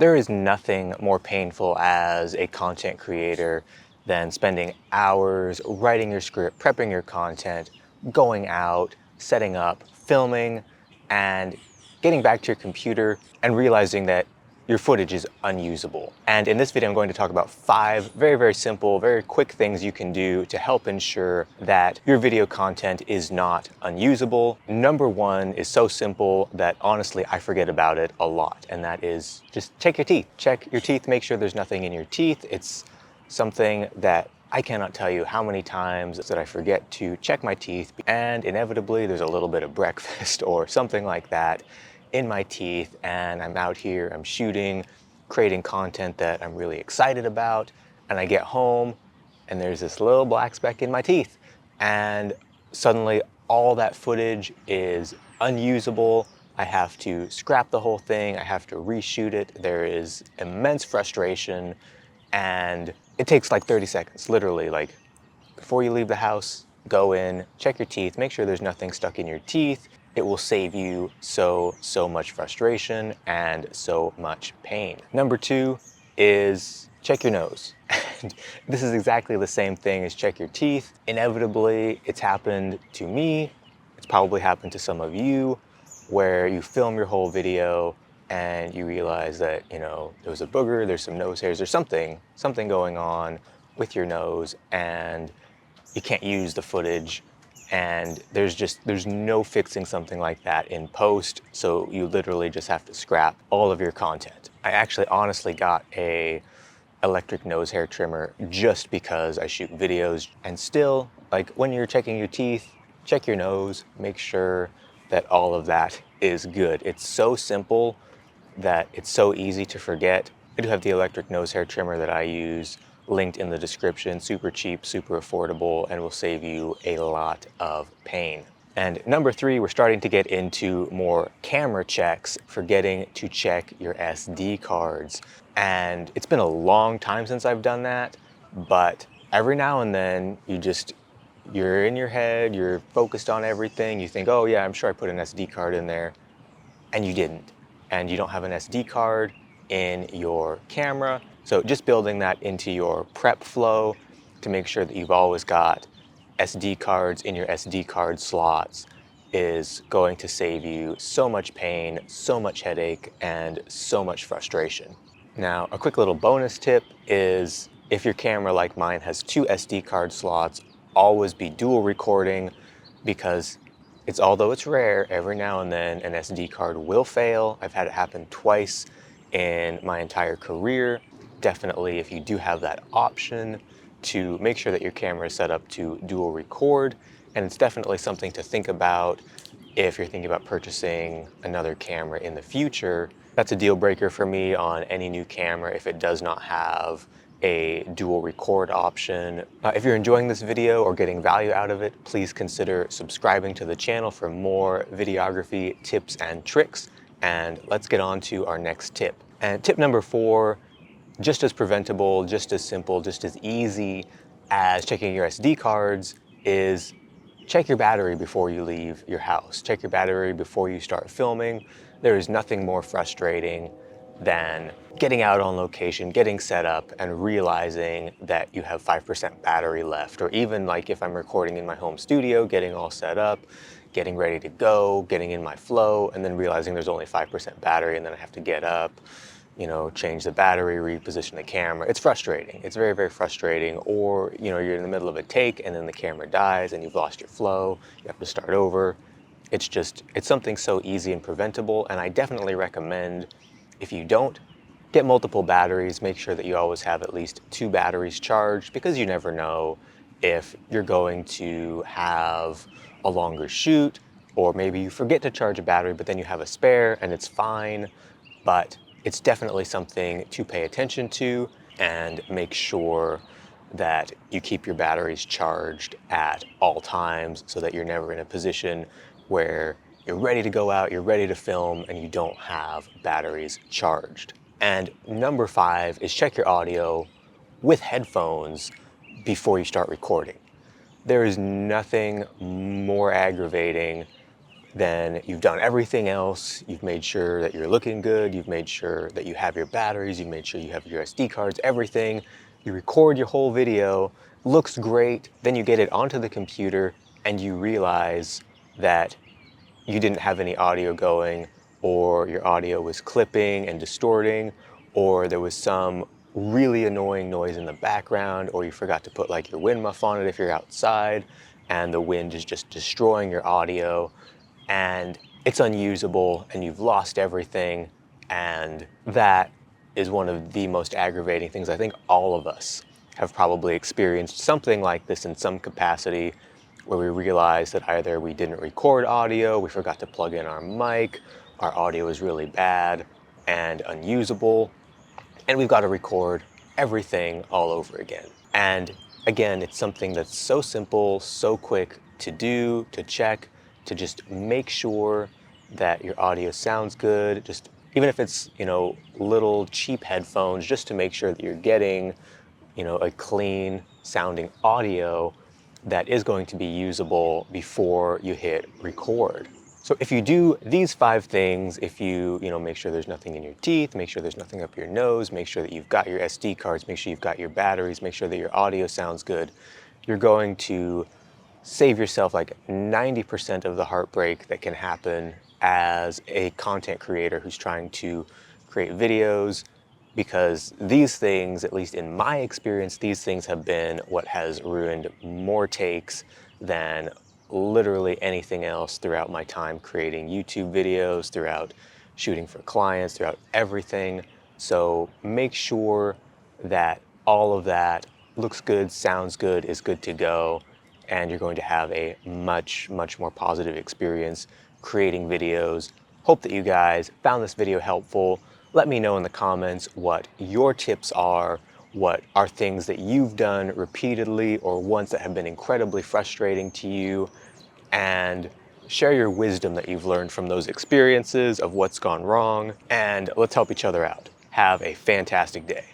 There is nothing more painful as a content creator than spending hours writing your script, prepping your content, going out, setting up, filming, and getting back to your computer and realizing that your footage is unusable. And in this video, I'm going to talk about 5 very, very simple, very quick things you can do to help ensure that your video content is not unusable. Number 1 is so simple that honestly, I forget about it a lot. And that is just check your teeth. Check your teeth, make sure there's nothing in your teeth. It's something that I cannot tell you how many times that I forget to check my teeth, and inevitably there's a little bit of breakfast or something like that in my teeth, and I'm out here, I'm shooting, creating content that I'm really excited about, and I get home and there's this little black speck in my teeth, and suddenly all that footage is unusable. I have to scrap the whole thing, I have to reshoot it. There is immense frustration, and it takes like 30 seconds, literally. Like, before you leave the house, go in, check your teeth, make sure there's nothing stuck in your teeth. It will save you so much frustration and so much pain. Number 2 is check your nose. And this is exactly the same thing as check your teeth. Inevitably, it's happened to me. It's probably happened to some of you, where you film your whole video and you realize that, you know, there was a booger, there's some nose hairs, there's something going on with your nose, and you can't use the footage. And there's no fixing something like that in post, so you literally just have to scrap all of your content. I actually honestly got a electric nose hair trimmer just because I shoot videos, and still, like, when you're checking your teeth, check your nose, make sure that all of that is good. It's so simple that it's so easy to forget. I do have the electric nose hair trimmer that I use linked in the description. Super cheap, super affordable, and will save you a lot of pain. And number 3, we're starting to get into more camera checks, forgetting to check your SD cards. And it's been a long time since I've done that, but every now and then you're in your head, you're focused on everything, you think, oh yeah, I'm sure I put an SD card in there, and you didn't. And you don't have an SD card in your camera. So just building that into your prep flow to make sure that you've always got SD cards in your SD card slots is going to save you so much pain, so much headache, and so much frustration. Now, a quick little bonus tip is, if your camera, like mine, has 2 SD card slots, always be dual recording, because although it's rare, every now and then an SD card will fail. I've had it happen twice in my entire career. Definitely, if you do have that option, to make sure that your camera is set up to dual record. And it's definitely something to think about if you're thinking about purchasing another camera in the future. That's a deal breaker for me on any new camera if it does not have a dual record option. If you're enjoying this video or getting value out of it, please consider subscribing to the channel for more videography tips and tricks. And let's get on to our next tip. And tip number 4, just as preventable, just as simple, just as easy as checking your SD cards, is check your battery before you leave your house. Check your battery before you start filming. There is nothing more frustrating than getting out on location, getting set up, and realizing that you have 5% battery left. Or even like if I'm recording in my home studio, getting all set up, getting ready to go, getting in my flow, and then realizing there's only 5% battery, and then I have to get up, you know, change the battery, reposition the camera. It's frustrating. It's very, very frustrating. Or, you know, you're in the middle of a take and then the camera dies and you've lost your flow. You have to start over. It's something so easy and preventable. And I definitely recommend, if you don't, get multiple batteries. Make sure that you always have at least 2 batteries charged, because you never know if you're going to have a longer shoot, or maybe you forget to charge a battery, but then you have a spare and it's fine. But it's definitely something to pay attention to, and make sure that you keep your batteries charged at all times, so that you're never in a position where you're ready to go out, you're ready to film, and you don't have batteries charged. And number 5 is check your audio with headphones before you start recording. There is nothing more aggravating then you've done everything else. You've made sure that you're looking good. You've made sure that you have your batteries. You've made sure you have your SD cards, everything. You record your whole video, looks great. Then you get it onto the computer and you realize that you didn't have any audio going, or your audio was clipping and distorting, or there was some really annoying noise in the background, or you forgot to put like your wind muff on it if you're outside and the wind is just destroying your audio and it's unusable and you've lost everything. And that is one of the most aggravating things. I think all of us have probably experienced something like this in some capacity, where we realize that either we didn't record audio, we forgot to plug in our mic, our audio is really bad and unusable, and we've got to record everything all over again. And again, it's something that's so simple, so quick to do, to check, to just make sure that your audio sounds good. Just even if it's, little cheap headphones, just to make sure that you're getting, a clean sounding audio that is going to be usable before you hit record. So if you do these 5 things, if you make sure there's nothing in your teeth, make sure there's nothing up your nose, make sure that you've got your SD cards, make sure you've got your batteries, make sure that your audio sounds good, you're going to save yourself like 90% of the heartbreak that can happen as a content creator who's trying to create videos. Because these things, at least in my experience, these things have been what has ruined more takes than literally anything else throughout my time creating YouTube videos, throughout shooting for clients, throughout everything. So make sure that all of that looks good, sounds good, is good to go, and you're going to have a much, much more positive experience creating videos. Hope that you guys found this video helpful. Let me know in the comments what your tips are, what are things that you've done repeatedly or ones that have been incredibly frustrating to you, and share your wisdom that you've learned from those experiences of what's gone wrong, and let's help each other out. Have a fantastic day.